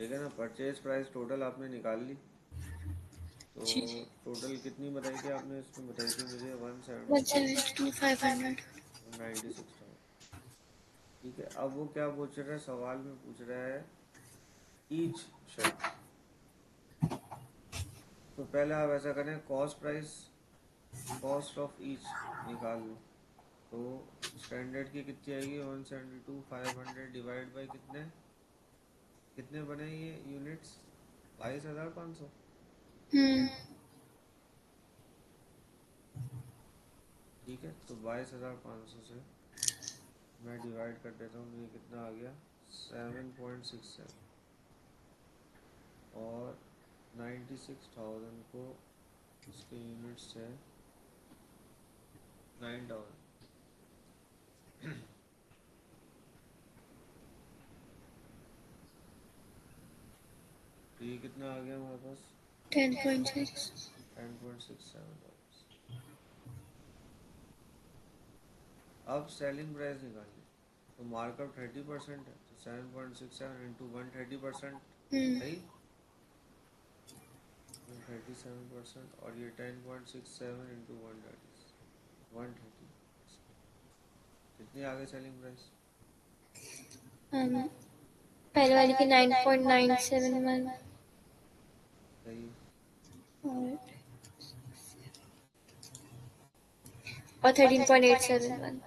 ठीक है ना। परचेज प्राइस टोटल आपने निकाल ली, तो जी। टोटल कितनी बताई थी आपने? इसमें बताई थी मुझे 172,500। 196,000। ठीक है, अब वो क्या पूछ रहा है, सवाल में पूछ रहा है ईच शर्ट। तो पहले आप ऐसा करें, cost price, cost of each निकाल लो। तो स्टैंडर्ड की कितनी आएगी? 172,500 डिवाइड बाई कितने, कितने बने ये यूनिट्स? 22,500। हम्म। ठीक है, तो 22,500 से मैं डिवाइड कर देता हूँ, तो ये कितना आ गया? 7.67। और 96,000 को इसके यूनिट्स है 9,000। तो ये कितना आ गया हमारे पास? 10.6। 10.67 डॉलर्स। अब सेलिंग प्राइस निकालिए। तो मार्कअप 30% है, तो 7.67 इंटू 130%, हम्म। सही? 137%। और ये 10.67 इंटू 130, कितनी आ गई सेलिंग प्राइस? पहले वाली की 9.971 सही। और 13.871।